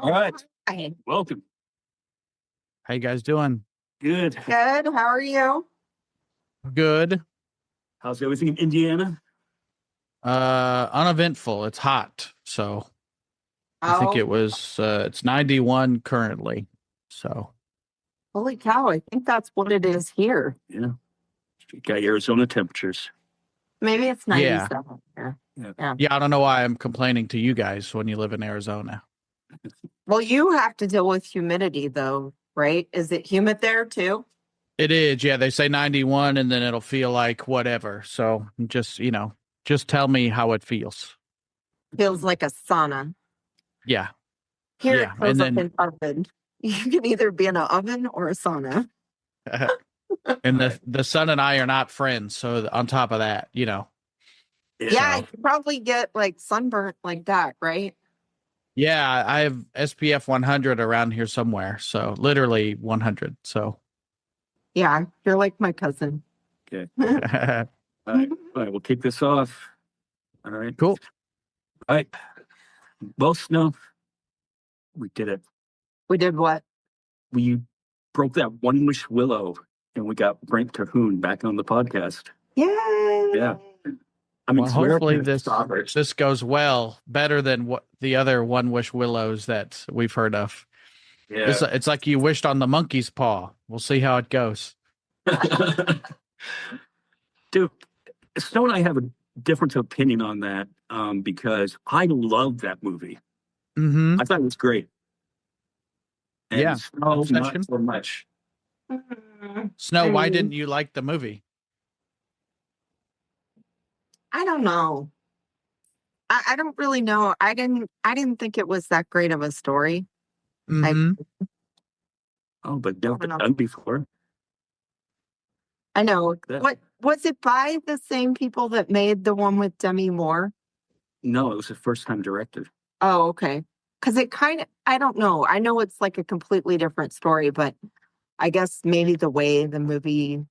All right. Hi. Welcome. How you guys doing? Good. Good. How are you? Good. How's everything in Indiana? Uneventful. It's hot. So I think it was, it's 91 currently. So. Holy cow. I think that's what it is here. Yeah. You got Arizona temperatures. Maybe it's 97 here. Yeah. I don't know why I'm complaining to you guys when you live in Arizona. Well, you have to deal with humidity though, right? Is it humid there too? It is. Yeah. They say 91 and then it'll feel like whatever. So just, just tell me how it feels. Feels like a sauna. Yeah. Here Yeah. it feels like an oven. You can either be in an oven or a sauna. And the son and I are not friends. So on top of that, Yeah, So. you probably get like sunburnt like that, right? Yeah, I have SPF 100 around here somewhere. So literally 100. So. Yeah, you're like my cousin. Okay. All right. We'll kick this off. All right. Cool. All right. Well, Snow, we did it. We did what? We broke that one wish willow and we got Brent Terhune back on the podcast. Yay! Yeah. I mean, Well, hopefully this goes well, better than what the other one wish willows that we've heard of. Yeah. It's like you wished on the monkey's paw. We'll see how it goes. Dude, Snow and I have a different opinion on that because I love that movie. Mm-hmm. I thought it was great. And Yeah. Snow, not so much. Snow, why didn't you like the movie? I don't know. I don't really know. I didn't think it was that great of a story. Mm-hmm. But never been done before. I know. What was it by the same people that made the one with Demi Moore? No, it was a first-time director. Oh, okay. Because it kind of, I don't know. I know it's like a completely different story, but I guess maybe the way the movie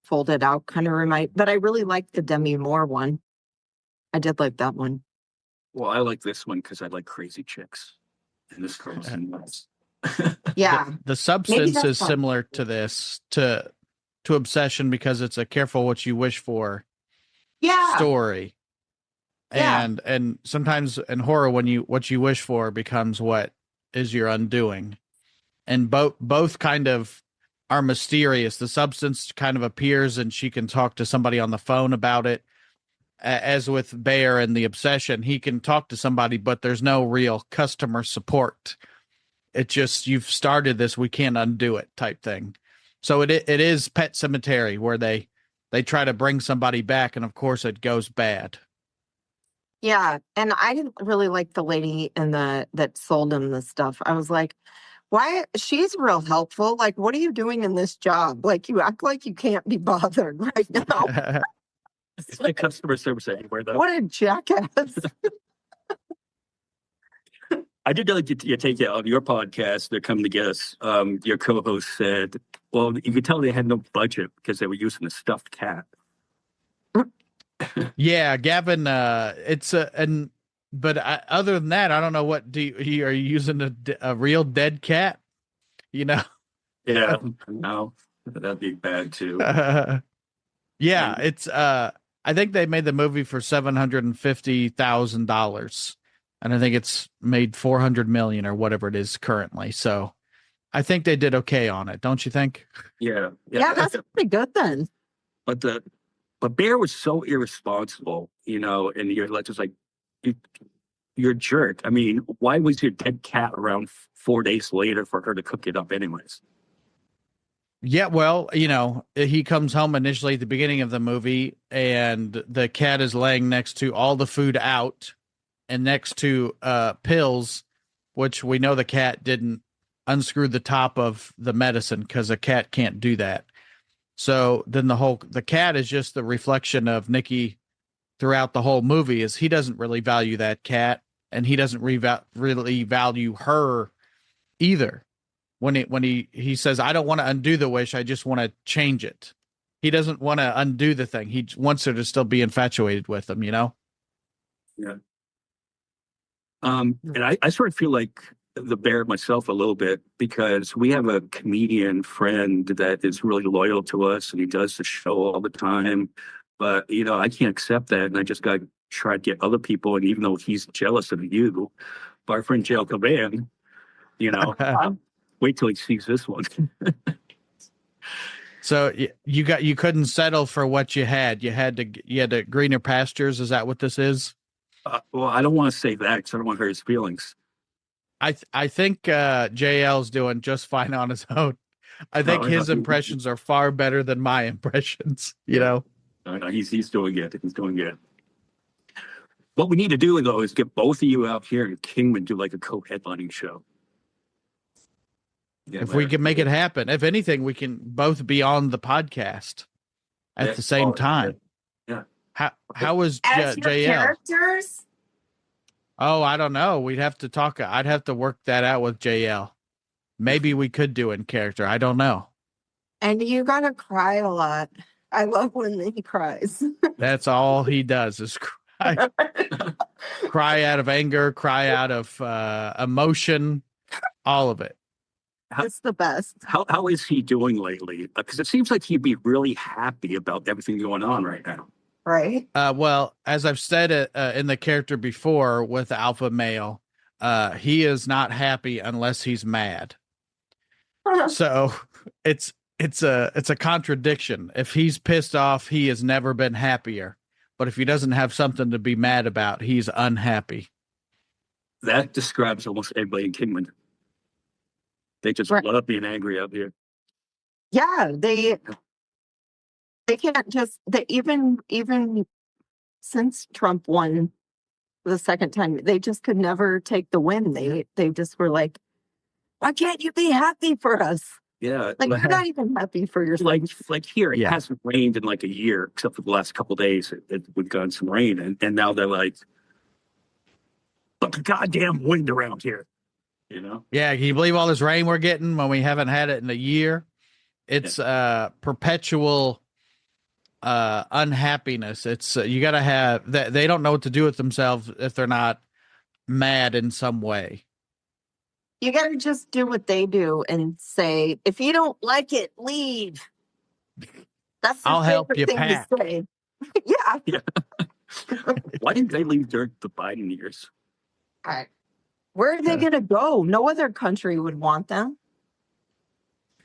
folded out kind of but I really liked the Demi Moore one. I did like that one. Well, I like this one because I like crazy chicks. And this girl's nuts. Yeah. The substance is similar to this, to Obsession, because it's a careful what you wish for story. Yeah. And sometimes in horror, what you wish for becomes what is your undoing. And both kind of are mysterious. The substance kind of appears and she can talk to somebody on the phone about it. As with Bear and the Obsession, he can talk to somebody, but there's no real customer support. It just, you've started this, we can't undo it type thing. So it is Pet Sematary, where they try to bring somebody back, and of course it goes bad. Yeah, and I didn't really like the lady that sold him the stuff. I was like, why? She's real helpful. Like, what are you doing in this job? Like, you act like you can't be bothered right now. It's like customer service anywhere, though. What a jackass. I did like you take it on your podcast. They're coming to get us. Your co-host said, well, you could tell they had no budget because they were using a stuffed cat. Yeah, Gavin, other than that, I don't know what are you using a real dead cat? Yeah, no, that'd be bad too. Yeah, it's I think they made the movie for $750,000, and I think it's made $400 million or whatever it is currently. So I think they did okay on it, don't you think? Yeah, that's pretty good then. But Bear was so irresponsible, and you're just like, you're a jerk. I mean, why was your dead cat around 4 days later for her to cook it up anyways? Yeah, well, he comes home initially at the beginning of the movie, and the cat is laying next to all the food out and next to pills, which we know the cat didn't unscrew the top of the medicine because a cat can't do that. So then the cat is just the reflection of Nikki throughout the whole movie. Is he doesn't really value that cat, and he doesn't really value her either. When he says, I don't want to undo the wish, I just want to change it. He doesn't want to undo the thing. He wants her to still be infatuated with him, you know? Yeah. And I sort of feel like the bear myself a little bit because we have a comedian friend that is really loyal to us and he does the show all the time. But, I can't accept that. And I just got to try to get other people. And even though he's jealous of you, our friend Jail Caban, wait till he sees this one. So you couldn't settle for what you had. You had to greener pastures. Is that what this is? Well, I don't want to say that because I don't want to hurt his feelings. I think JL's doing just fine on his own. I think his impressions are far better than my impressions. You know, he's doing good. He's doing good. What we need to do though is get both of you out here and Kingman do like a co-headlining show. Yeah, if we can make it happen, if anything, we can both be on the podcast at the same time. Yeah. How was As your JL? characters? Oh, I don't know. We'd have to talk. I'd have to work that out with JL. Maybe we could do in character. I don't know. And you gotta cry a lot. I love when he cries. That's all he does is cry. Cry out of anger, cry out of emotion, all of it. It's the best. How is he doing lately? Because it seems like he'd be really happy about everything going on right now. Right? Well, as I've said in the character before with Alpha Male, he is not happy unless he's mad. So it's a contradiction. If he's pissed off, he has never been happier. But if he doesn't have something to be mad about, he's unhappy. That describes almost everybody in Kingman. They just love being angry out here. Yeah, they can't just even since Trump won the second time, they just could never take the win. They just were like, why can't you be happy for us? Yeah, like you're not even happy for yourself. Like here, it hasn't rained in like a year, except for the last couple of days. We've gotten some rain, and now they're like, but the goddamn wind around here, Yeah, can you believe all this rain we're getting when we haven't had it in a year? It's perpetual unhappiness. It's you got to have that. They don't know what to do with themselves if they're not mad in some way. You got to just do what they do and say, if you don't like it, leave. That's I'll help you thing pack. to say. Yeah. Why didn't they leave during the Biden years? Where are they going to go? No other country would want them.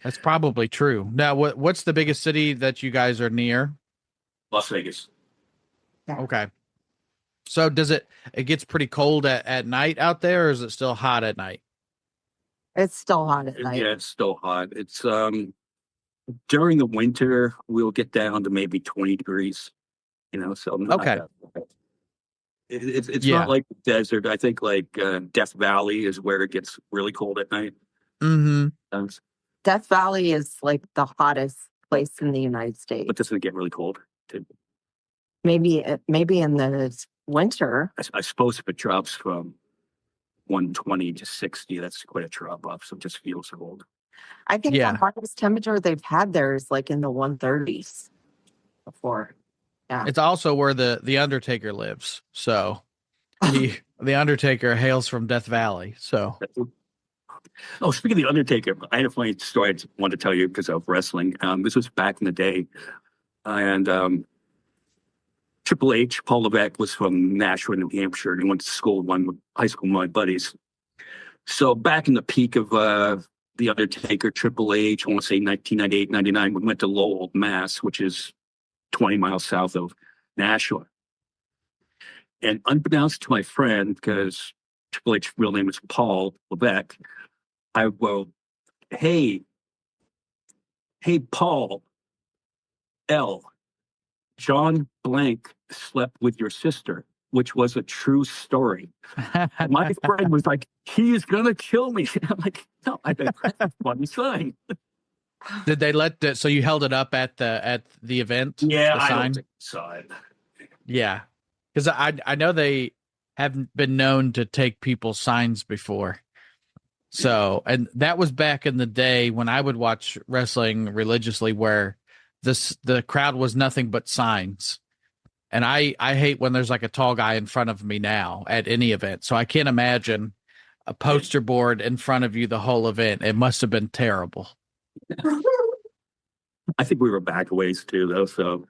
That's probably true. Now, what's the biggest city that you guys are near? Las Vegas. Yeah. Okay. So it gets pretty cold at night out there, or is it still hot at night? It's still hot at night. Yeah, it's still hot. It's during the winter we'll get down to maybe 20 degrees. So okay. It's not like the desert. I think like Death Valley is where it gets really cold at night. Mm-hmm. Death Valley is like the hottest place in the United States. But doesn't it get really cold? Maybe in the winter. I suppose if it drops from 120 to 60, that's quite a drop off. So it just feels cold. I think the hottest temperature they've had there is like in the 130s before. Yeah. It's also where the Undertaker lives. So the Undertaker hails from Death Valley. So. Oh, speaking of the Undertaker, I had a funny story I wanted to tell you because of wrestling. This was back in the day, and Triple H, Paul Levesque, was from Nashua, New Hampshire, and he went to school high school with my buddies. So back in the peak of the Undertaker, Triple H, I want to say 1998, 99, we went to Lowell, Mass, which is 20 miles south of Nashua. And unbeknownst to my friend, because Triple H's real name is Paul Levesque, hey, Paul L. John Blank slept with your sister, which was a true story. My friend was like, he is going to kill me. I'm like, no, I think that's a funny sign. Did they so you held it up at the event? Yeah, the I sign? don't think saw it. Yeah. Because I know they haven't been known to take people's signs before. So, and that was back in the day when I would watch wrestling religiously, where the crowd was nothing but signs. And I hate when there's like a tall guy in front of me now at any event. So I can't imagine a poster board in front of you the whole event. It must have been terrible. I think we were back a ways too, though. So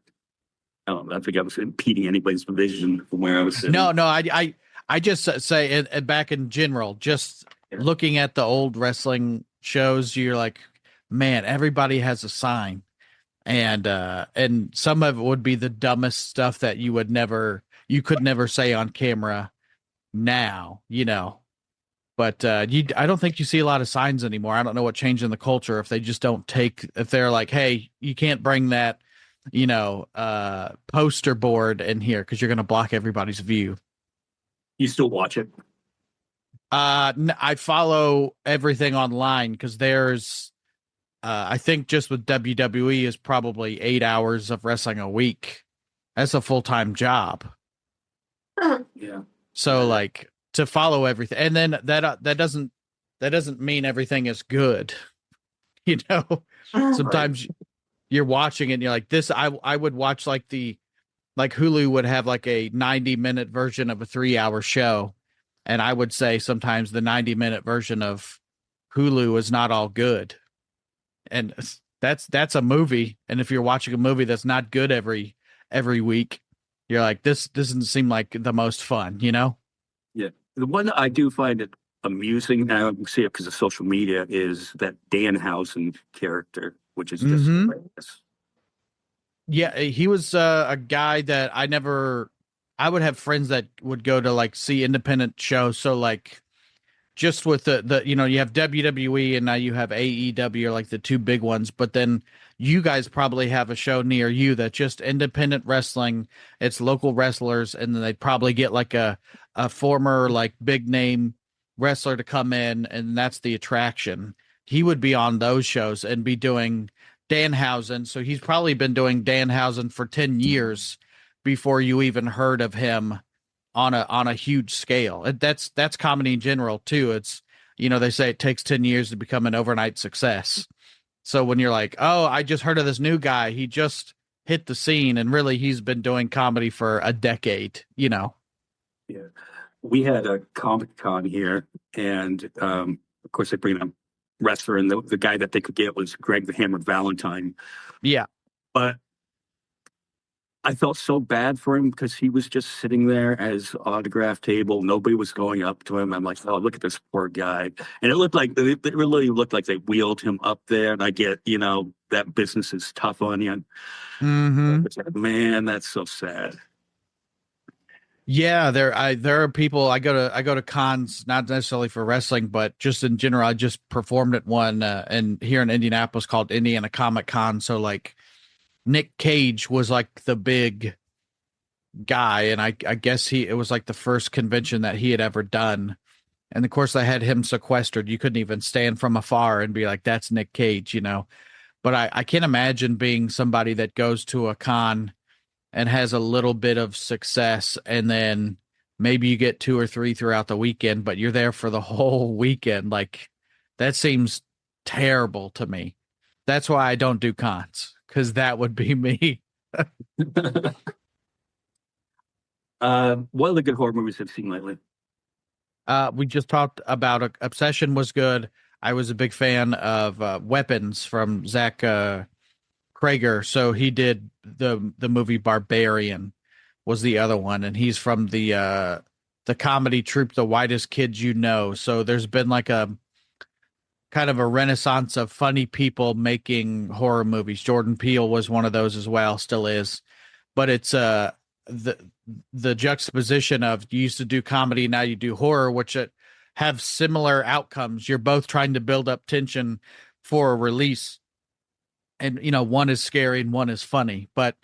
I don't know. I think I was impeding anybody's vision from where I was sitting. No, I just say it back in general, just looking at the old wrestling shows, you're like, man, everybody has a sign. And some of it would be the dumbest stuff that you could never say on camera now, you know. But I don't think you see a lot of signs anymore. I don't know what changed in the culture if they just don't if they're like, hey, you can't bring that, poster board in here because you're going to block everybody's view. You still watch it? I follow everything online because there's, I think just with WWE is probably 8 hours of wrestling a week. That's a full-time job. Yeah. So like to follow everything, and then that doesn't mean everything is good. You know, sometimes you're watching it and you're like, this, I would watch like Hulu would have like a 90-minute version of a 3-hour show. And I would say sometimes the 90-minute version of Hulu is not all good. And that's a movie. And if you're watching a movie that's not good every week, you're like, this doesn't seem like the most fun, you know? Yeah. The one I do find it amusing now, you see it because of social media, is that Danhausen character, which is just hilarious. Yeah, he was a guy that I would have friends that would go to like see independent shows. So like just with the you have WWE and now you have AEW are like the two big ones, but then you guys probably have a show near you that's just independent wrestling. It's local wrestlers, and then they'd probably get like a former like big name wrestler to come in, and that's the attraction. He would be on those shows and be doing Danhausen. So he's probably been doing Danhausen for 10 years before you even heard of him on a huge scale. That's comedy in general too. It's, they say it takes 10 years to become an overnight success. So when you're like, oh, I just heard of this new guy, he just hit the scene, and really he's been doing comedy for a decade, Yeah. We had a Comic Con here, and of course they bring a wrestler, and the guy that they could get was Greg the Hammer Valentine. Yeah. But I felt so bad for him because he was just sitting there at his autograph table. Nobody was going up to him. I'm like, oh, look at this poor guy. And it really looked like they wheeled him up there. And I get, that business is tough on you. Mm-hmm. It's like, man, that's so sad. Yeah, there are people I go to cons, not necessarily for wrestling, but just in general. I just performed at one and here in Indianapolis called Indiana Comic Con. So like Nick Cage was like the big guy, and I guess it was like the first convention that he had ever done. And of course they had him sequestered. You couldn't even stand from afar and be like, that's Nick Cage, But I can't imagine being somebody that goes to a con and has a little bit of success, and then maybe you get 2 or 3 throughout the weekend, but you're there for the whole weekend. Like, that seems terrible to me. That's why I don't do cons, because that would be me. What other good horror movies have you seen lately? We just talked about Obsession was good. I was a big fan of Weapons from Zach Krager. So he did the movie Barbarian was the other one, and he's from the comedy troupe The Whitest Kids You Know. So there's been like a kind of a renaissance of funny people making horror movies. Jordan Peele was one of those as well, still is. But it's the juxtaposition of you used to do comedy, now you do horror, which have similar outcomes. You're both trying to build up tension for a release. And, one is scary and one is funny, but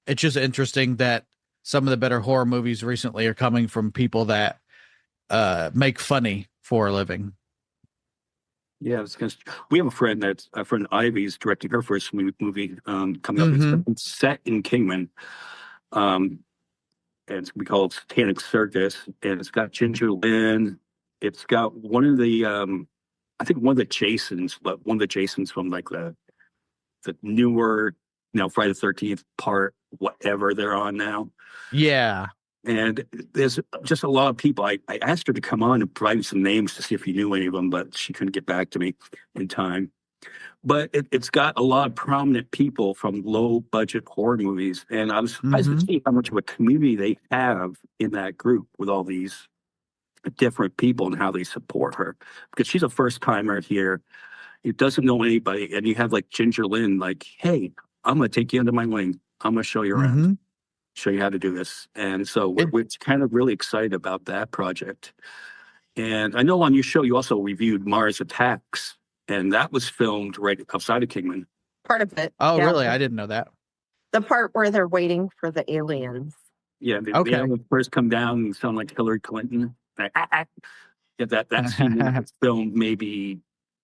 it's just interesting that some of the better horror movies recently are coming from people that make funny for a living. Yeah, we have a friend Ivy's directing her first movie coming up. It's set in Kingman. And it's we call it Satanic Circus, and it's got Ginger Lynn. It's got one of the I think one of the Jasons, but one of the Jasons from like the newer, Friday the 13th part, whatever they're on now. Yeah. And there's just a lot of people. I asked her to come on and provide me some names to see if you knew any of them, but she couldn't get back to me in time. But it's got a lot of prominent people from low budget horror movies. And I was surprised to see how much of a community they have in that group with all these different people and how they support her. Because she's a first timer here. It doesn't know anybody. And you have like Ginger Lynn, like, hey, I'm going to take you under my wing. I'm going to show you around, show you how to do this. And so we're kind of really excited about that project. And I know on your show, you also reviewed Mars Attacks, and that was filmed right outside of Kingman. Part of it. Oh, yeah. really? I didn't know that. The part where they're waiting for the aliens. Yeah, the aliens first come down and sound like Hillary Clinton. Yeah, that scene was filmed maybe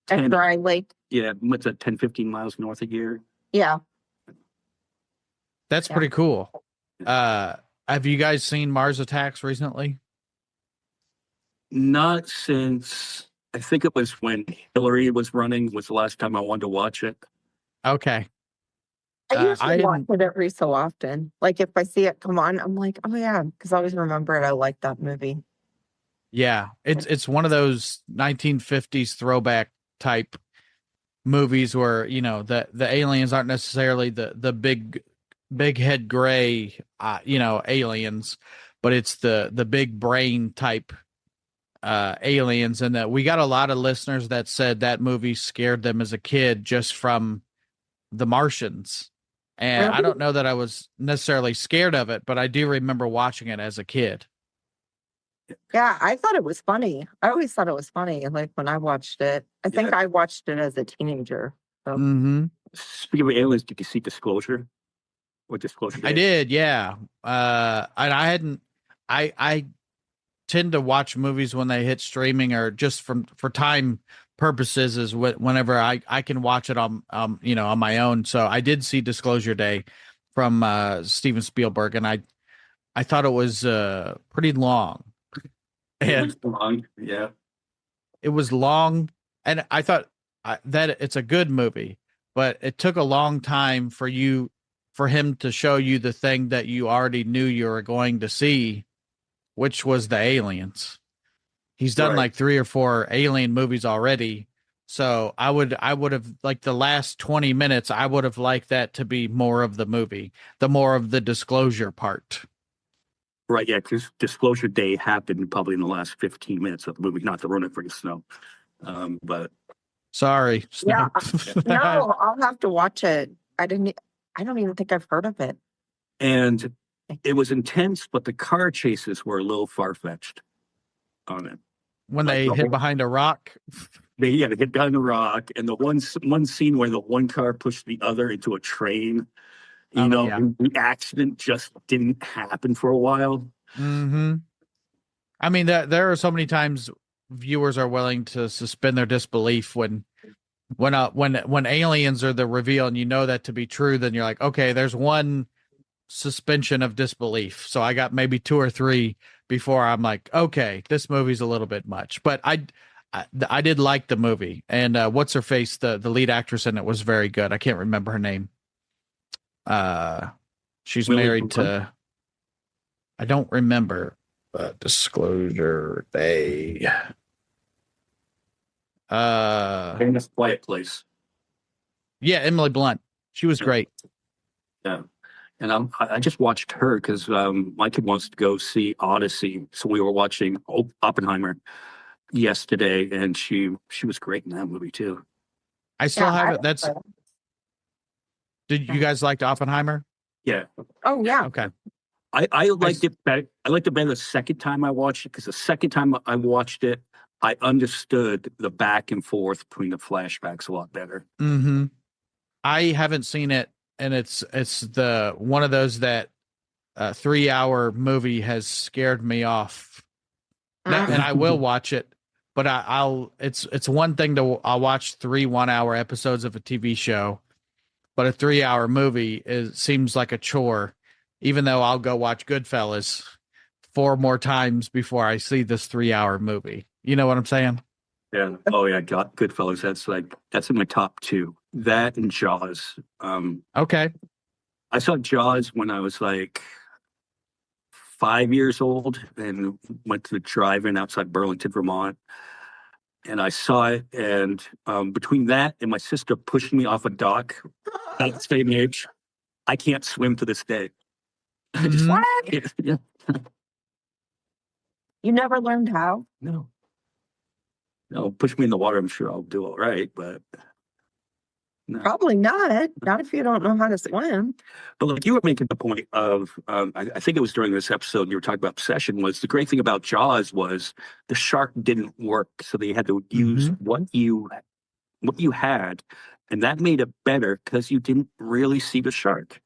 10, At Dry Lake. Yeah, what's that, 10, 15 miles north of here? Yeah. That's pretty cool. Have you guys seen Mars Attacks recently? Not since, I think it was when Hillary was running, was the last time I wanted to watch it. Okay. I usually watch it every so often. Like if I see it come on, I'm like, oh yeah, because I always remember it. I like that movie. Yeah, it's one of those 1950s throwback type movies where the aliens aren't necessarily the big head gray aliens, but it's the big brain type aliens. And that we got a lot of listeners that said that movie scared them as a kid just from The Martians. And Really? I don't know that I was necessarily scared of it, but I do remember watching it as a kid. Yeah, I thought it was funny. I always thought it was funny. Like when I watched it, I think I watched it as a teenager. So. Speaking of aliens, did you see Disclosure? Or Disclosure Day? I did, yeah. And I tend to watch movies when they hit streaming or just for time purposes is whenever I can watch it on on my own. So I did see Disclosure Day from Steven Spielberg, and I thought it was pretty long. It was long, yeah. It was long, and I thought that it's a good movie, but it took a long time for him to show you the thing that you already knew you were going to see, which was the aliens. He's done like 3 or 4 alien movies already. So I would have like the last 20 minutes, I would have liked that to be more of the movie, the more of the disclosure part. Right, yeah, because Disclosure Day happened probably in the last 15 minutes of the movie, not to ruin it for you, Snow. But sorry. Yeah, no, I'll have to watch it. I don't even think I've heard of it. And it was intense, but the car chases were a little far-fetched on it. When they hit behind a rock. They hit behind the rock, and the one scene where the one car pushed the other into a train. The accident just didn't happen for a while. I mean, there are so many times viewers are willing to suspend their disbelief when aliens are the reveal, and you know that to be true. Then you're like, okay, there's one suspension of disbelief. So I got maybe 2 or 3 before I'm like, okay, this movie's a little bit much. But I did like the movie, and what's her face, the lead actress in it was very good. I can't remember her name. She's married to, I don't remember, but Disclosure Day. Famous Quiet Place. Yeah, Emily Blunt. She was great. Yeah. And I just watched her because my kid wants to go see Odyssey. So we were watching Oppenheimer yesterday, and she was great in that movie too. I still have it. Did you guys like Oppenheimer? Yeah. Oh yeah. Okay. I liked it better. I liked it better the second time I watched it because the second time I watched it, I understood the back and forth between the flashbacks a lot better. I haven't seen it, and it's the one of those that 3-hour movie has scared me off. And I will watch it, but it's one thing I'll watch 3 1-hour episodes of a TV show, but a 3-hour movie seems like a chore, even though I'll go watch Goodfellas 4 more times before I see this 3-hour movie. You know what I'm saying? Yeah. Oh yeah. Goodfellas. That's in my top two. That and Jaws. Okay. I saw Jaws when I was like 5 years old and went to the drive-in outside Burlington, Vermont. And I saw it, and between that and my sister pushing me off a dock at the same age, I can't swim to this day. I just, Mhm. yeah, You never learned how? no, no, push me in the water. I'm sure I'll do all right, but no. Probably not. Not if you don't know how to swim. But like you were making the point of, I think it was during this episode you were talking about obsession. Was the great thing about Jaws was the shark didn't work, so they had to use what you had, and that made it better because you didn't really see the shark.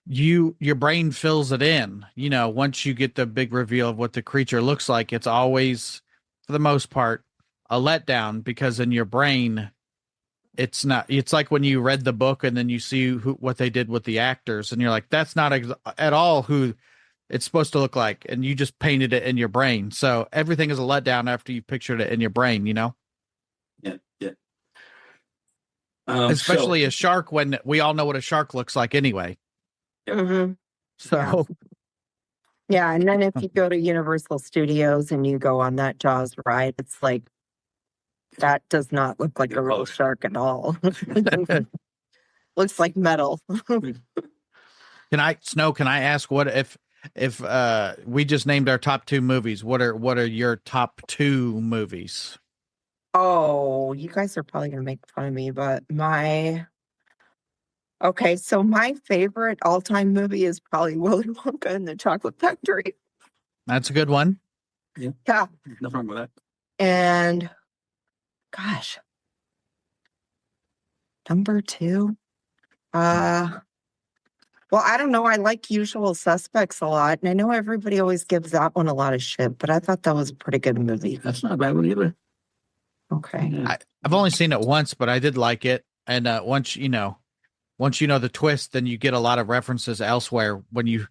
Your brain fills it in. Once you get the big reveal of what the creature looks like, it's always, for the most part, a letdown because in your brain, it's not. It's like when you read the book and then you see what they did with the actors, and you're like, that's not at all who it's supposed to look like, and you just painted it in your brain. So everything is a letdown after you pictured it in your brain. Yeah, yeah. So Especially a shark when we all know what a shark looks like anyway. Mm-hmm. So Yeah, and then if you go to Universal Studios and you go on that Jaws ride, it's like that does not look like a real shark at all. Looks like metal. can I ask what if we just named our top two movies, what are your top two movies? Oh, you guys are probably gonna make fun of me, but so my favorite all-time movie is probably Willy Wonka and the Chocolate Factory. That's a good one. yeah, Yeah. nothing wrong with that. And gosh, number two. Well, I don't know. I like Usual Suspects a lot, and I know everybody always gives that one a lot of shit, but I thought that was a pretty good movie. That's not a bad one either. Okay. Yeah. I've only seen it once, but I did like it. And once you know the twist, then you get a lot of references elsewhere when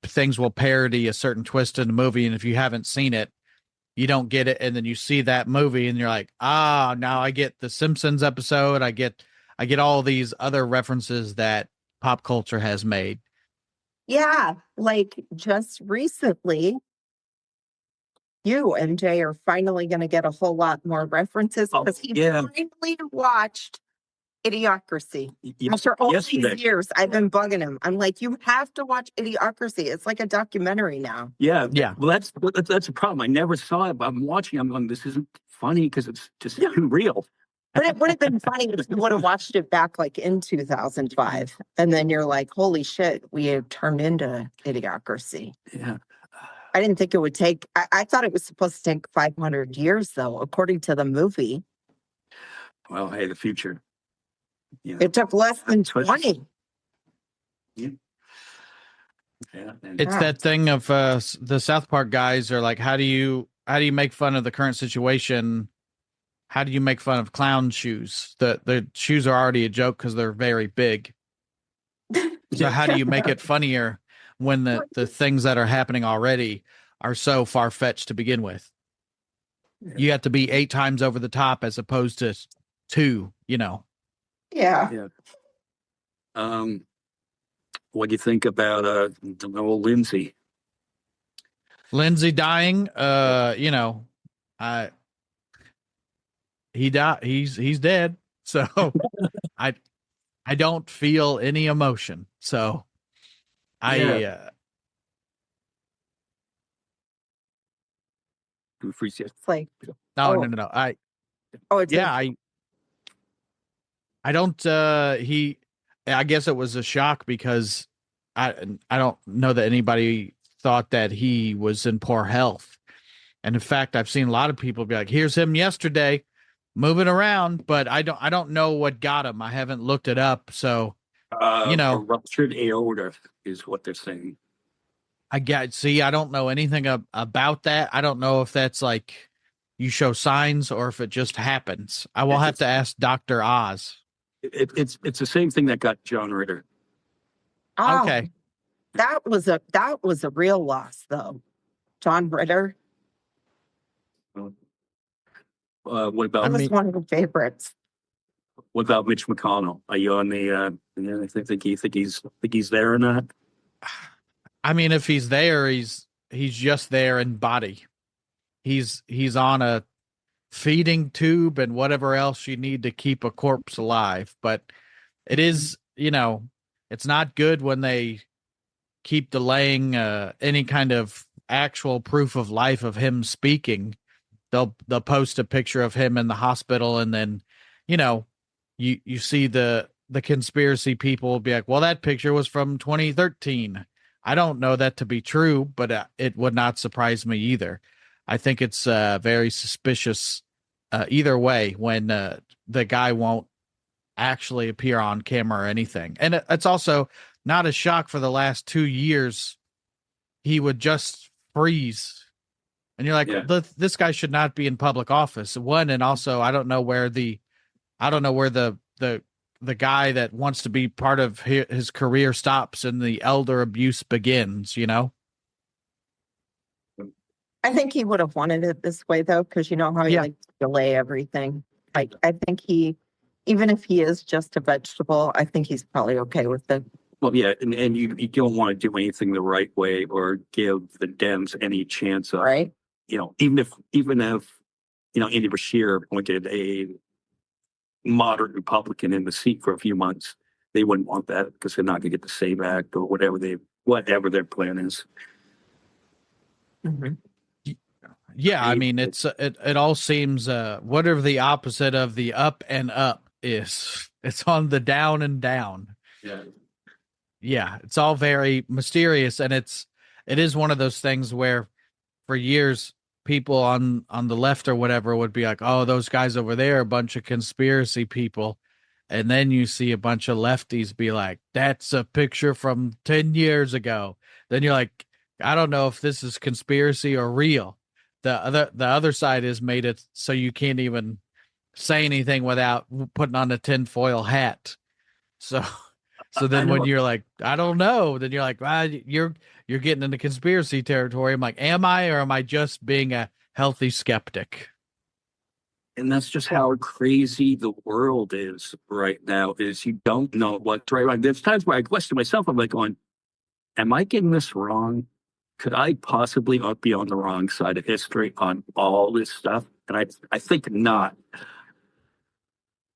things will parody a certain twist in the movie. And if you haven't seen it, you don't get it. And then you see that movie and you're like, now I get the Simpsons episode. I get all these other references that pop culture has made. Yeah, like just recently, you, MJ, are finally going to get a whole lot more references because he finally watched Idiocracy. After all Yesterday. these years, I've been bugging him. I'm like, you have to watch Idiocracy. It's like a documentary now. Yeah, Yeah. Well, that's a problem. I never saw it, but I'm watching. I'm going, this isn't funny because it's just too real. But it would have been funny if you would have watched it back like in 2005. And then you're like, holy shit, we had turned into Idiocracy. Yeah. I didn't think it would take, I thought it was supposed to take 500 years, though, according to the movie. Well, hey, the future. Yeah. It took less than 20. Yeah. It's that thing of the South Park guys are like, how do you make fun of the current situation? How do you make fun of clown shoes? The shoes are already a joke because they're very big. So how do you make it funnier when the things that are happening already are so far-fetched to begin with? Yeah. You have to be 8 times over the top as opposed to 2, Yeah. Yeah. What do you think about old Lindsay? Lindsay dying, he died. He's dead. So I don't feel any emotion. So It's like, no. it's I don't I guess it was a shock because I don't know that anybody thought that he was in poor health. And in fact, I've seen a lot of people be like, here's him yesterday moving around, but I don't know what got him. I haven't looked it up. So, a ruptured aorta is what they're saying. I don't know anything about that. I don't know if that's like you show signs or if it just happens. I will have to ask Dr. Oz. It's the same thing that got John Ritter. Okay. That was a real loss, though. John Ritter. What That about was one of the favorites. what about Mitch McConnell? Are you on the? I think he's there or not? I mean, if he's there, he's just there in body. He's on a feeding tube and whatever else you need to keep a corpse alive. But it is, it's not good when they keep delaying any kind of actual proof of life of him speaking. They'll post a picture of him in the hospital, and then, you know, you see the conspiracy people will be like, well, that picture was from 2013. I don't know that to be true, but it would not surprise me either. I think it's very suspicious either way when the guy won't actually appear on camera or anything. And it's also not a shock for the last 2 years. He would just freeze. And you're like, Yeah. this guy should not be in public office. One, and also I don't know where the guy that wants to be part of his career stops and the elder abuse begins, I think he would have wanted it this way though, because you know how he Yeah. likes to delay everything. Like I think even if he is just a vegetable, I think he's probably okay with it. Well, yeah, and you don't want to do anything the right way or give the Dems any chance of, Right. even if Andy Bashir appointed a moderate Republican in the seat for a few months, they wouldn't want that because they're not going to get the SAVE Act or whatever their plan is. Mhm. Yeah, I mean it all seems whatever the opposite of the up and up is. It's on the down and down. Yeah. Yeah, it's all very mysterious, and it is one of those things where for years people on the left or whatever would be like, "Oh, those guys over there are a bunch of conspiracy people." And then you see a bunch of lefties be like, "That's a picture from 10 years ago." Then you're like, "I don't know if this is conspiracy or real." The other side has made it so you can't even say anything without putting on a tinfoil hat. So then when you're like, I don't know, then you're like, you're getting into conspiracy territory. I'm like, am I, or am I just being a healthy skeptic? And that's just how crazy the world is right now, is you don't know what's right. There's times where I question myself. I'm like going, am I getting this wrong? Could I possibly be on the wrong side of history on all this stuff? And I think not.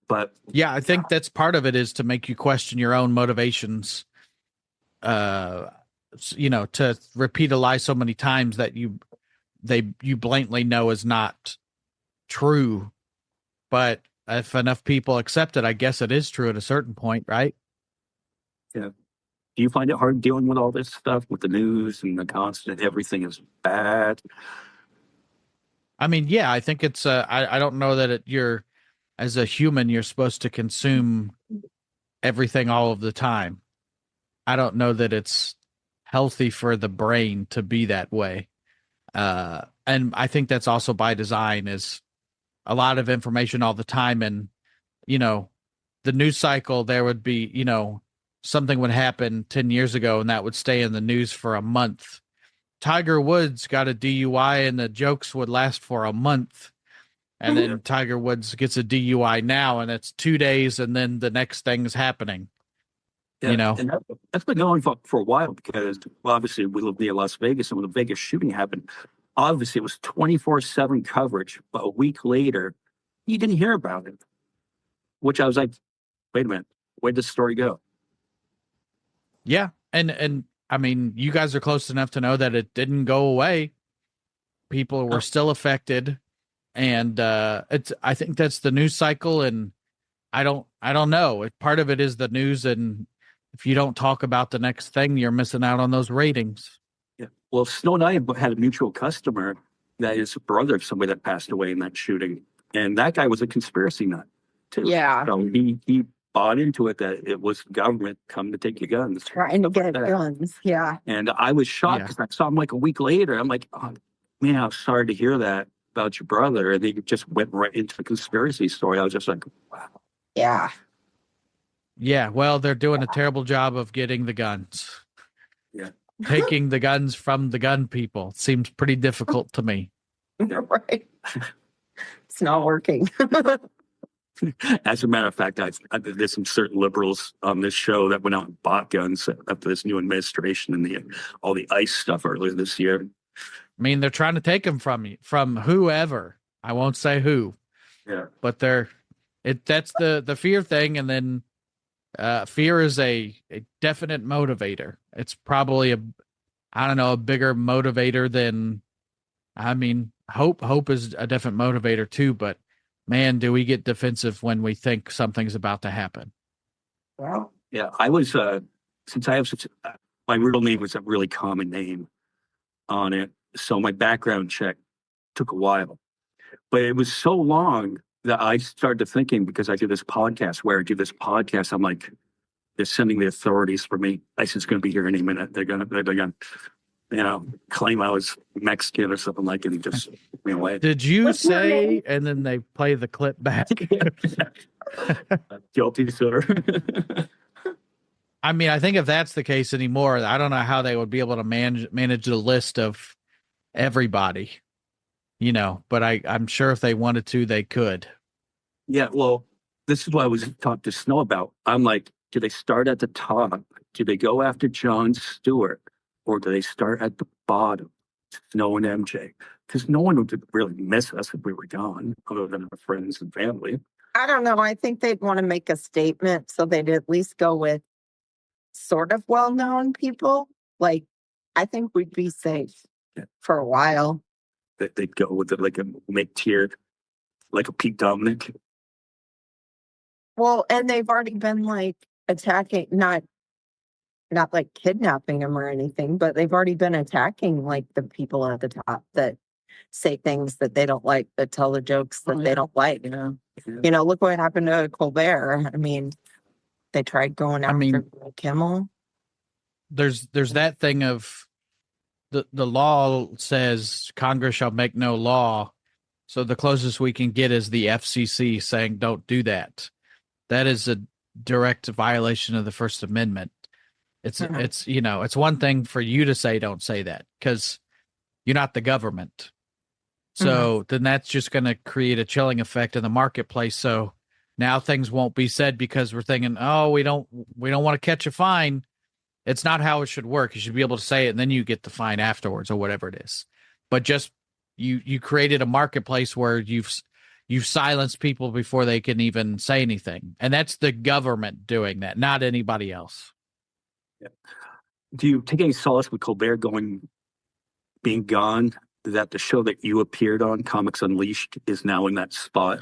But Yeah, I think that's part of it, is to make you question your own motivations. To repeat a lie so many times that you blatantly know is not true. But if enough people accept it, I guess it is true at a certain point, right? yeah, do you find it hard dealing with all this stuff with the news and the constant everything is bad? I mean, yeah, I think it's I don't know that you're, as a human, you're supposed to consume everything all of the time. I don't know that it's healthy for the brain to be that way. And I think that's also by design, is a lot of information all the time. And, the news cycle, there would be, something would happen 10 years ago and that would stay in the news for a month. Tiger Woods got a DUI and the jokes would last for a month. And then Tiger Woods gets a DUI now and it's 2 days and then the next thing's happening. And that's been going for a while because, well, obviously we live near Las Vegas, and when the Vegas shooting happened, obviously it was 24/7 coverage. But a week later, you didn't hear about it, which I was like, wait a minute, where'd this story go? Yeah. And I mean, you guys are close enough to know that it didn't go away. People were still affected. And I think that's the news cycle. And I don't know. Part of it is the news, and if you don't talk about the next thing, you're missing out on those ratings. Yeah. Well, Snow and I had a mutual customer that is a brother of somebody that passed away in that shooting, and that guy was a conspiracy nut too. Yeah. So he bought into it that it was government come to take your guns. Trying to get guns. Yeah. And I was shocked because I saw him like a week later. I'm like, oh man, I'm sorry to hear that about your brother. And he just went right into the conspiracy story. I was just like, wow. Yeah. Yeah. Well, they're doing a terrible job of getting the guns. Yeah. Taking the guns from the gun people seems pretty difficult to me. Right. It's not working. As a matter of fact, there's some certain liberals on this show that went out and bought guns after this new administration and all the ICE stuff earlier this year. I mean, they're trying to take them from you, from whoever. I won't say who. Yeah. But that's the fear thing, and then fear is a definite motivator. It's probably a bigger motivator than, I mean, hope is a different motivator too, but man, do we get defensive when we think something's about to happen. Well, Yeah, I was since I have my real name was a really common name on it, so my background check took a while, but it was so long that I started thinking, because I do this podcast, I'm like, they're sending the authorities for me. ICE going to be here any minute. They're gonna claim I was Mexican or something like it and just took me away. Did you say? And then they play the clip back. Guilty, sir. I mean, I think if that's the case anymore, I don't know how they would be able to manage the list of everybody, but I'm sure if they wanted to, they could. Yeah, well, this is what I was talking to Snow about. I'm like, do they start at the top? Do they go after Jon Stewart? Or do they start at the bottom, Snow and MJ? Because no one would really miss us if we were gone, other than our friends and family. I don't know. I think they'd want to make a statement, so they'd at least go with sort of well-known people. Like, I think we'd be safe for a while. That they'd go with like a mid-tiered, like a Pete Dominic. Well, and they've already been like attacking, not like kidnapping them or anything, but they've already been attacking like the people at the top that say things that they don't like, that tell the jokes that they don't like. Yeah. Look what happened to Colbert. I mean, they tried going after Kimmel. There's that thing of the law says Congress shall make no law. So the closest we can get is the FCC saying don't do that. That is a direct violation of the First Amendment. It's one thing for you to say don't say that because you're not the government. So then that's just going to create a chilling effect in the marketplace. So now things won't be said because we're thinking, oh, we don't want to catch a fine. It's not how it should work. You should be able to say it and then you get the fine afterwards or whatever it is. But just you created a marketplace where you've silenced people before they can even say anything. And that's the government doing that, not anybody else. Yeah. Do you take any solace with Colbert being gone, that the show that you appeared on, Comics Unleashed, is now in that spot?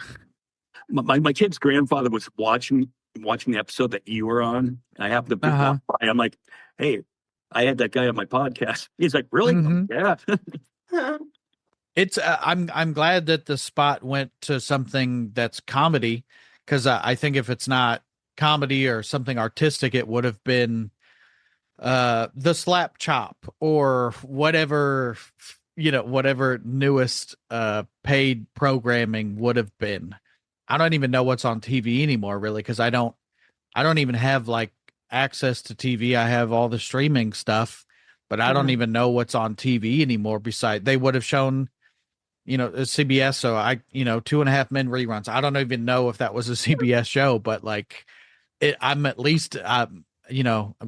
My kid's grandfather was watching the episode that you were on. I happened to be walking by. I'm like, hey, I had that guy on my podcast. He's like, really? Yeah. It's I'm glad that the spot went to something that's comedy, because I think if it's not comedy or something artistic, it would have been the slap chop or whatever newest paid programming would have been. I don't even know what's on TV anymore, really, because I don't even have like access to TV. I have all the streaming stuff, but I don't even know what's on TV anymore. Besides, they would have shown, CBS. So 2.5 Men reruns. I don't even know if that was a CBS show, but like, I'm at least, I'm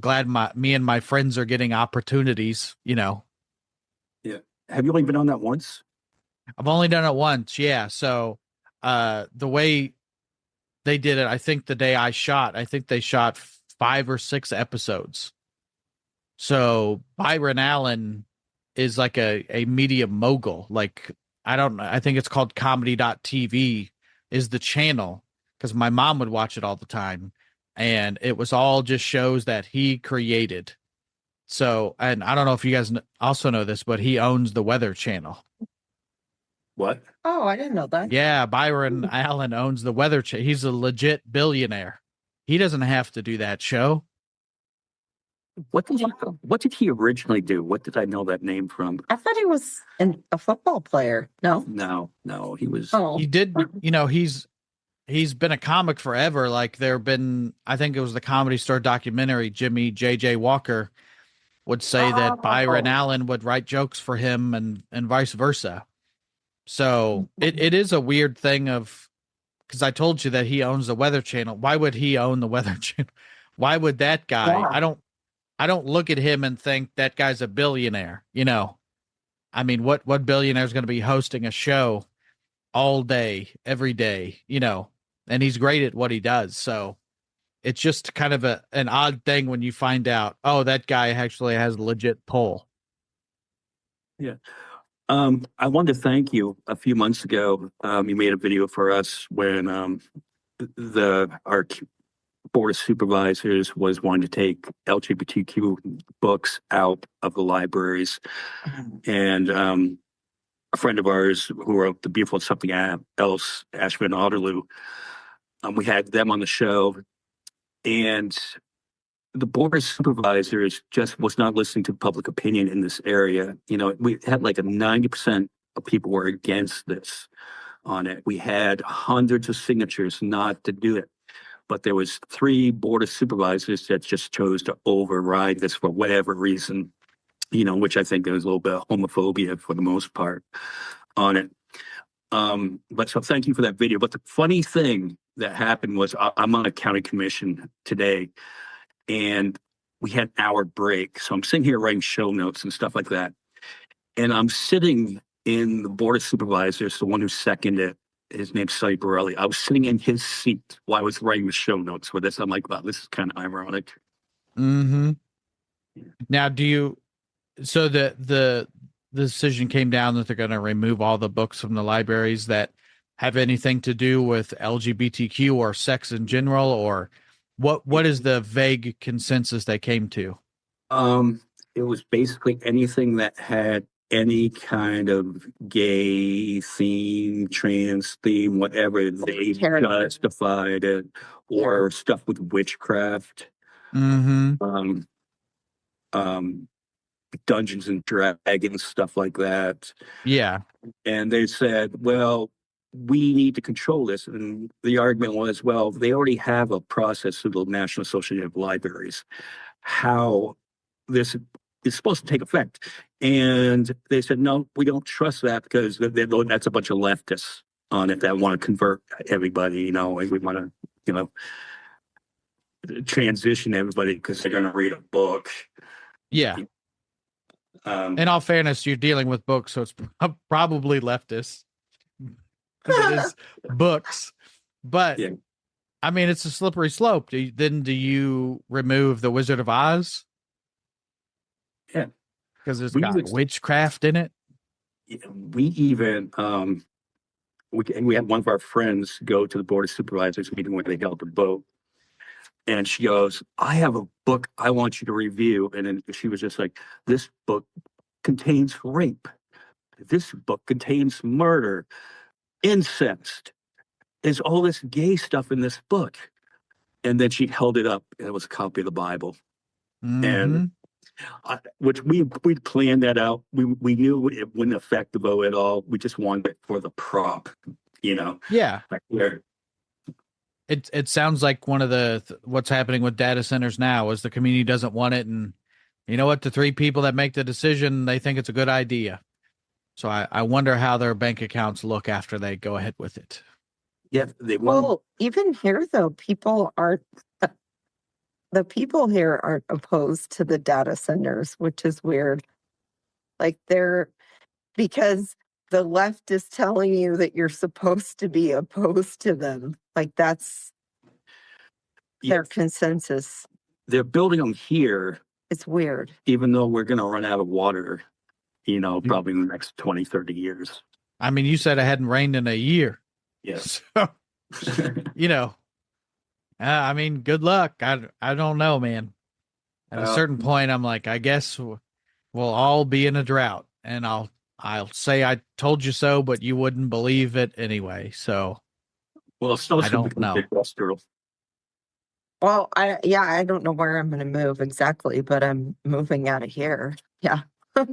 glad me and my friends are getting opportunities. Yeah. Have you only been on that once? I've only done it once. Yeah. So, the way they did it, I think the day I think they shot 5 or 6 episodes. So Byron Allen is like a media mogul. Like, I think it's called comedy.tv is the channel, because my mom would watch it all the time. And it was all just shows that he created. So, and I don't know if you guys also know this, but he owns the Weather Channel. What? Oh, I didn't know that. Yeah, Byron Allen owns the Weather Channel. He's a legit billionaire. He doesn't have to do that show. What did he originally do? What did I know that name from? I thought he was a football player. No, he was. Oh, He did. He's been a comic forever. Like, I think it was the Comedy Store documentary. Jimmy J.J. Walker would say that Byron Allen would write jokes for him and vice versa. So it is a weird thing of, because I told you that he owns the Weather Channel. Why would he own the Weather Channel? Why would that guy? Yeah. I don't look at him and think that guy's a billionaire. I mean, what billionaire is going to be hosting a show all day, every day? And he's great at what he does. So it's just kind of an odd thing when you find out, oh, that guy actually has a legit pull. Yeah. I wanted to thank you. A few months ago, you made a video for us when our board of supervisors was wanting to take LGBTQ books out of the libraries, and a friend of ours who wrote The Beautiful Something Else, Ashman Otterloo, we had them on the show, and the board of supervisors just was not listening to public opinion in this area. We had like a 90% of people were against this on it. We had hundreds of signatures not to do it. But there was 3 board of supervisors that just chose to override this for whatever reason, which I think there was a little bit of homophobia for the most part on it. But so thank you for that video. But the funny thing that happened was I'm on a county commission today, and we had an hour break. So I'm sitting here writing show notes and stuff like that. And I'm sitting in the board of supervisors, the one who seconded it. His name's Sonny Borelli. I was sitting in his seat while I was writing the show notes for this. I'm like, wow, this is kind of ironic. Mm-hmm. Now, so the decision came down that they're going to remove all the books from the libraries that have anything to do with LGBTQ or sex in general, or what is the vague consensus they came to? It was basically anything that had any kind of gay theme, trans theme, whatever they justified it, or stuff with witchcraft, Mm-hmm. Dungeons and Dragons, stuff like that. Yeah. And they said, well, we need to control this. And the argument was, well, they already have a process through the National Association of Libraries, how this is supposed to take effect. And they said, no, we don't trust that because that's a bunch of leftists on it that want to convert everybody, and we want to, transition everybody because they're going to read a book. Yeah. In all fairness, you're dealing with books, so it's probably leftist because it is books. But yeah. I mean, it's a slippery slope. Do you remove the Wizard of Oz? Yeah, because it's got witchcraft in it. We even we had one of our friends go to the board of supervisors meeting where they held the vote, and she goes, "I have a book I want you to review," and then she was just like, "This book contains rape. This book contains murder, incest. There's all this gay stuff in this book." And then she held it up, and it was a copy of the Bible. Mm-hmm. And which we planned that out. We knew it wouldn't affect the vote at all. We just wanted it for the prop, Yeah. Like where it sounds like one of what's happening with data centers now is the community doesn't want it, and you know what? The 3 people that make the decision, they think it's a good idea. So I wonder how their bank accounts look after they go ahead with it. Yeah, they well, even here though, the people here aren't opposed to the data centers, which is weird. Like because the left is telling you that you're supposed to be opposed to them. Like that's their consensus. They're building them here. It's weird. Even though we're going to run out of water, probably in the next 20, 30 years. I mean, you said it hadn't rained in a year. Yes. So, I mean, good luck. I don't know, man. At a certain point, I'm like, I guess we'll all be in a drought, and I'll say I told you so, but you wouldn't believe it anyway. So, well, I don't know. Well, I don't know where I'm going to move exactly, but I'm moving out of here. Yeah, I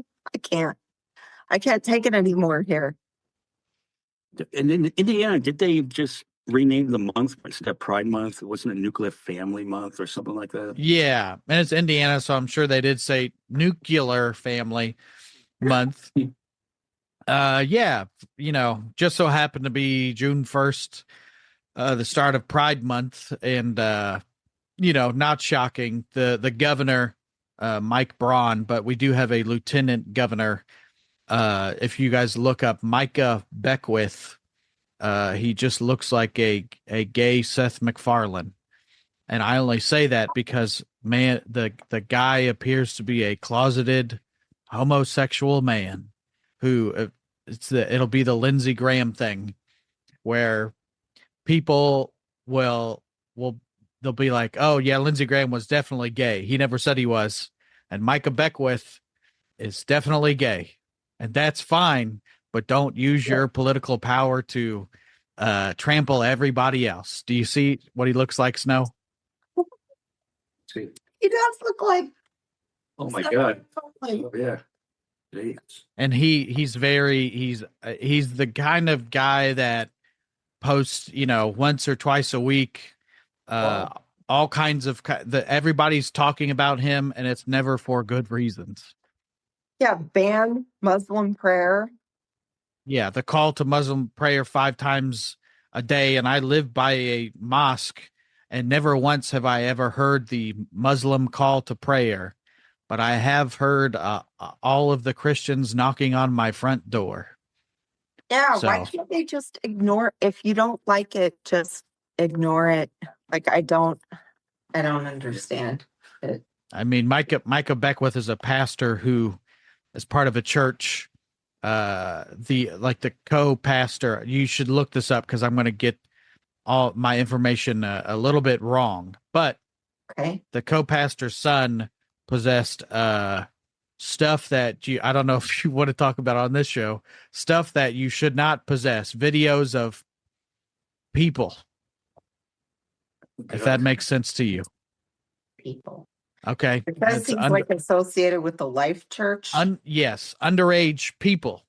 can't take it anymore here. And in Indiana, did they just rename the month instead of Pride Month? It wasn't a Nuclear Family Month or something like that. Yeah, and it's Indiana, so I'm sure they did say Nuclear Family Month. Yeah, just so happened to be June 1st, the start of Pride Month, and not shocking, the governor, Mike Braun, but we do have a lieutenant governor. If you guys look up Micah Beckwith, he just looks like a gay Seth MacFarlane. And I only say that because man, the guy appears to be a closeted homosexual man who it'll be the Lindsey Graham thing where people will they'll be like, "Oh yeah, Lindsey Graham was definitely gay. He never said he was." And Micah Beckwith is definitely gay. And that's fine, but don't use your political power to trample everybody else. Do you see what he looks like, Snow? See. He does look like. Oh my God. Oh, yeah. Jeez. And he's the kind of guy that posts, once or twice a week, all kinds of everybody's talking about him, and it's never for good reasons. Yeah, ban Muslim prayer. Yeah, the call to Muslim prayer 5 times a day, and I live by a mosque, and never once have I ever heard the Muslim call to prayer, but I have heard all of the Christians knocking on my front door. Yeah, So, why can't they just ignore? If you don't like it, just ignore it. Like I don't understand it. I mean, Micah Beckwith is a pastor who is part of a church. The co-pastor. You should look this up because I'm going to get all my information a little bit wrong. But Okay. the co-pastor's son possessed stuff that I don't know if you want to talk about on this show, stuff that you should not possess, videos of people. Okay. If that makes sense to you. People. Okay. Because he's like associated with the Life Church. Yes, underage people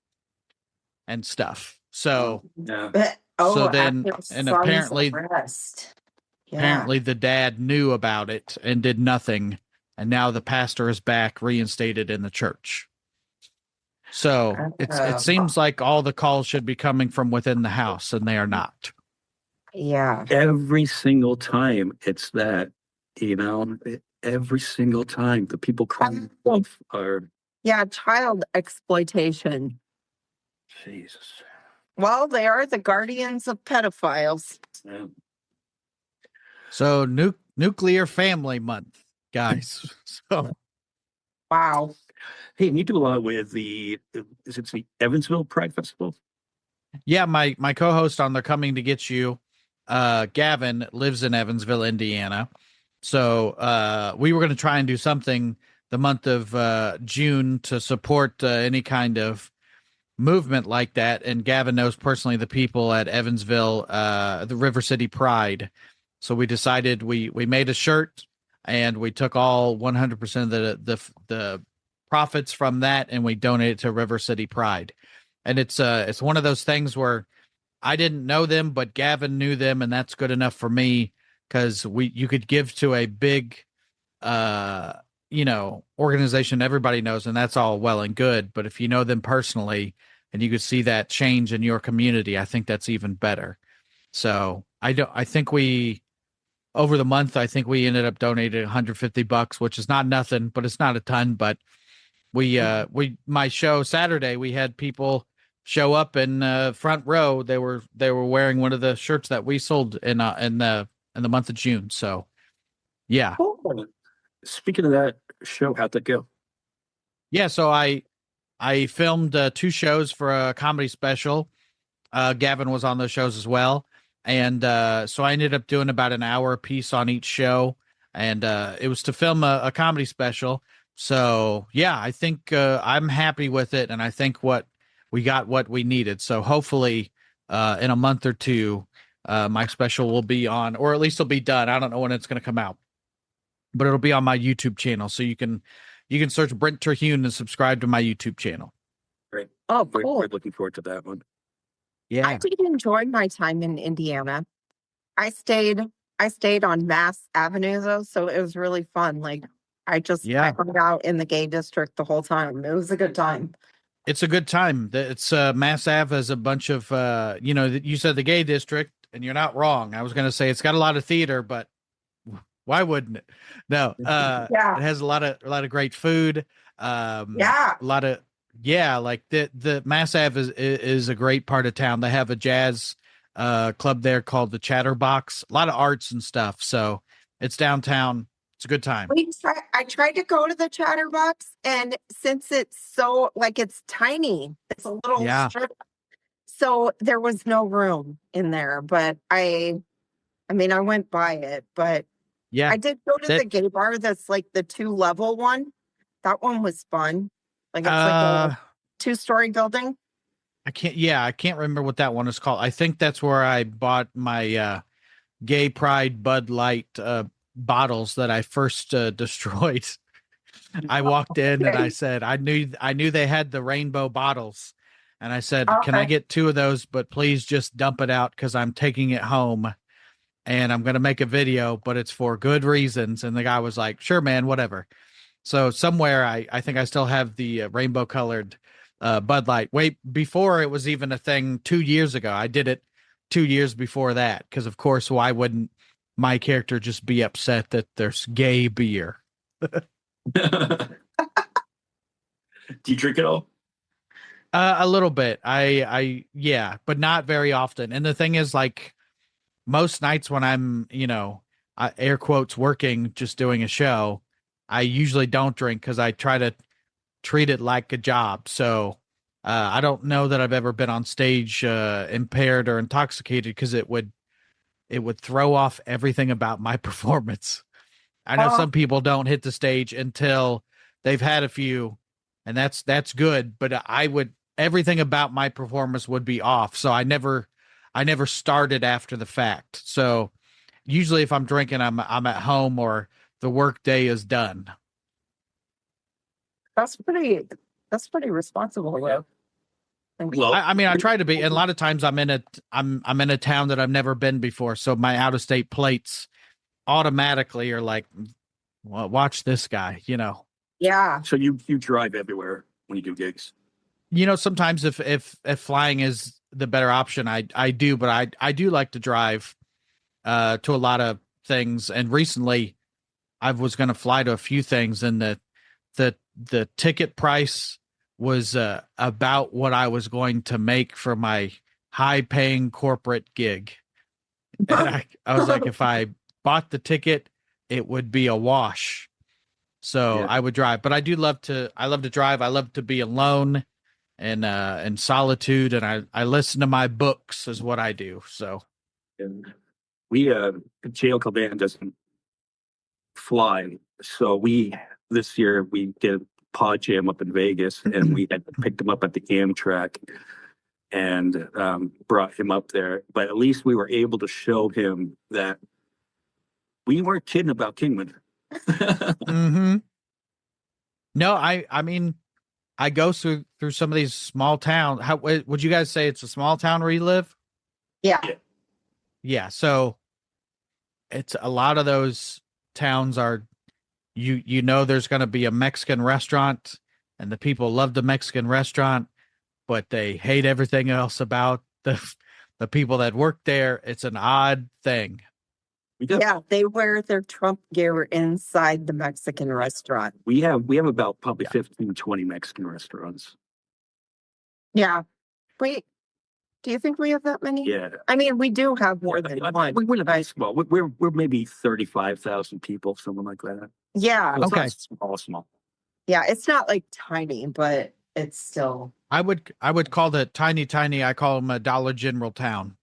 and stuff. So, yeah. So then, and apparently Yeah. the dad knew about it and did nothing, and now the pastor is back reinstated in the church. So it seems like all the calls should be coming from within the house, and they are not. Yeah. Every single time it's that, every single time the people crying wolf are. Yeah, child exploitation. Jesus. Well, they are the guardians of pedophiles. Yeah. So nuclear family month, guys. So wow. Hey, and you do a lot with the Evansville Pride Festival? Yeah, my co-host on They're Coming to Get You, Gavin, lives in Evansville, Indiana. So we were going to try and do something the month of June to support any kind of movement like that. And Gavin knows personally the people at Evansville, the River City Pride. So we decided we made a shirt and we took all 100% of the profits from that and we donated to River City Pride. And it's one of those things where I didn't know them, but Gavin knew them, and that's good enough for me because you could give to a big organization everybody knows, and that's all well and good. But if you know them personally and you could see that change in your community, I think that's even better. So over the month, I think we ended up donating $150, which is not nothing, but it's not a ton. But my show Saturday, we had people show up in front row. They were wearing one of the shirts that we sold in the month of June. So yeah. Oh, speaking of that show, how'd that go? Yeah, so I filmed 2 shows for a comedy special. Gavin was on those shows as well. And so I ended up doing about an hour piece on each show. And it was to film a comedy special. So, yeah, I think I'm happy with it. And I think we got what we needed. So hopefully in a month or two, my special will be on, or at least it'll be done. I don't know when it's going to come out, but it'll be on my YouTube channel. So you can search Brent Terhune and subscribe to my YouTube channel. Great. Oh, cool. We're looking forward to that one. Yeah. I did enjoy my time in Indiana. I stayed on Mass Avenue though, so it was really fun. Like I hung out in the gay district the whole time. It was a good time. it's a good time. It's Mass Ave has a bunch of you said the gay district, and you're not wrong. I was going to say it's got a lot of theater, but why wouldn't it? No, Yeah. it has a lot of great food. Yeah. A lot of like the Mass Ave is a great part of town. They have a jazz club there called the Chatterbox. A lot of arts and stuff. So it's downtown. It's a good time. I tried to go to the Chatterbox, and since it's so like it's tiny, it's a little Yeah. strip, so there was no room in there. But I mean, I went by it, but Yeah. I did go to That the gay bar that's like the 2-level one. That one was fun. Like it's like a 2-story building. I can't remember what that one is called. I think that's where I bought my gay pride Bud Light bottles that I first destroyed. I walked in and I said, I knew they had the rainbow bottles. And I said, can I Okay. get 2 of those, but please just dump it out because I'm taking it home and I'm going to make a video, but it's for good reasons. And the guy was like, sure, man, whatever. So somewhere I think I still have the rainbow colored Bud Light. Wait, before it was even a thing 2 years ago. I did it 2 years before that because, of course, why wouldn't my character just be upset that there's gay beer? Do you drink it all? A little bit. Yeah, but not very often. And the thing is, like, most nights when I'm, air quotes working, just doing a show, I usually don't drink because I try to treat it like a job. So I don't know that I've ever been on stage impaired or intoxicated because it would throw off everything about my performance. I know some people don't hit the stage until they've had a few, and that's good. But everything about my performance would be off. So I never started after the fact. So usually if I'm drinking, I'm at home or the work day is done. That's pretty responsible, though. Well, I mean, I try to be, and a lot of times I'm in a town that I've never been before, so my out of state plates automatically are like, well, watch this guy, Yeah. so you drive everywhere when you do gigs. Sometimes if flying is the better option, I do, but I do like to drive to a lot of things. And recently, I was going to fly to a few things, and the ticket price was about what I was going to make for my high paying corporate gig. And I was like, if I bought the ticket, it would be a wash. So Yeah. I would drive, but I love to drive. I love to be alone and in solitude. And I listen to my books is what I do. So And we jail command doesn't fly, so this year we did a pod jam up in Vegas, and we had picked him up at the Amtrak and brought him up there. But at least we were able to show him that we weren't kidding about Kingman. mm-hmm. No, I mean, I go through some of these small towns. How would you guys say it's a small town where you live? Yeah. Yeah. So it's a lot of those towns are there's going to be a Mexican restaurant and the people love the Mexican restaurant, but they hate everything else about the people that work there. It's an odd thing. Yeah, they wear their Trump gear inside the Mexican restaurant. We have about probably 15, 20 Mexican restaurants. Yeah. Wait, do you think we have that many? Yeah. I mean, we do have more than one. We're not that small. We're maybe 35,000 people, something like that. Yeah. So it's Okay. not small. Yeah, it's not like tiny, but it's still. I would call the tiny. I call them a Dollar General town.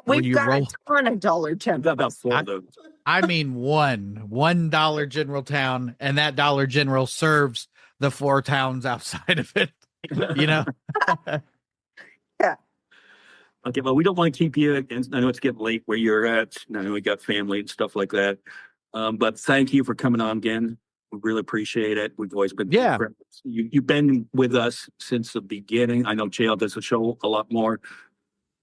We've you got roll- a ton of Dollar General. About 4 of those. I mean one Dollar General town, and that Dollar General serves the 4 towns outside of it. Okay, well, we don't want to keep you. And I know it's getting late where you're at. I know we got family and stuff like that. But thank you for coming on again. We really appreciate it. We've always been friends. You've been with us since the beginning. I know JL does the show a lot more,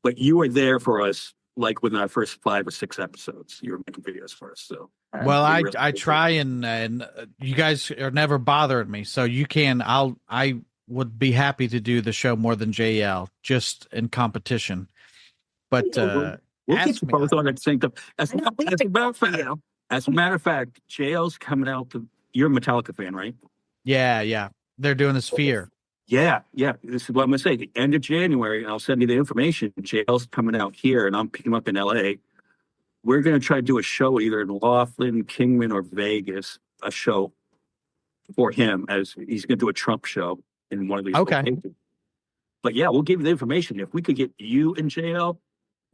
but you were there for us like within our first 5 or 6 episodes. You were making videos for us. So well, really I try and you guys are never bothering me, so you can. would be happy to do the show more than JL, just in competition. But We'll get ask you me. both on at the same time. As I know, we a think matter of for fact, you. as a matter of fact, JL's coming out. You're a Metallica fan, right? Yeah. They're doing the Sphere. Yeah. This is what I'm gonna say. The end of January, I'll send you the information. JL's coming out here, and I'm picking him up in LA. We're gonna try to do a show either in Laughlin, Kingman, or Vegas. A show for him as he's gonna do a Trump show in one of these Okay. locations. But yeah, we'll give you the information. If we could get you and JL,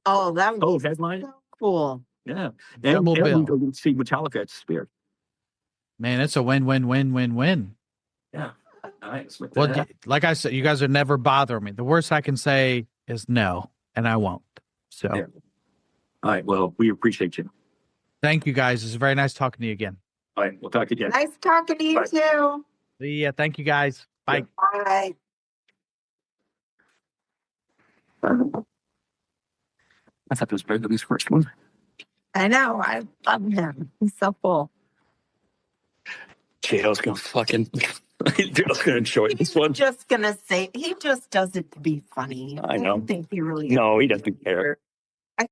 Oh, that would be headline. so cool. Yeah. Double and we bill. go see Metallica at Spear. Man, it's a win-win-win-win-win. Yeah. Nice. With Well, that. like I said, you guys would never bother me. The worst I can say is no, and I won't. So Yeah. All right. Well, we appreciate you. thank you guys. It's very nice talking to you again. All right. We'll talk again. Nice talking to you Bye. too. See ya. Thank you guys. Bye. Bye. I thought it was better than this first one. I know. I love him. He's so cool. JL's gonna fucking JL's gonna enjoy this one. Just gonna say he just does it to be funny. I know. don't think he really. No, he doesn't care. I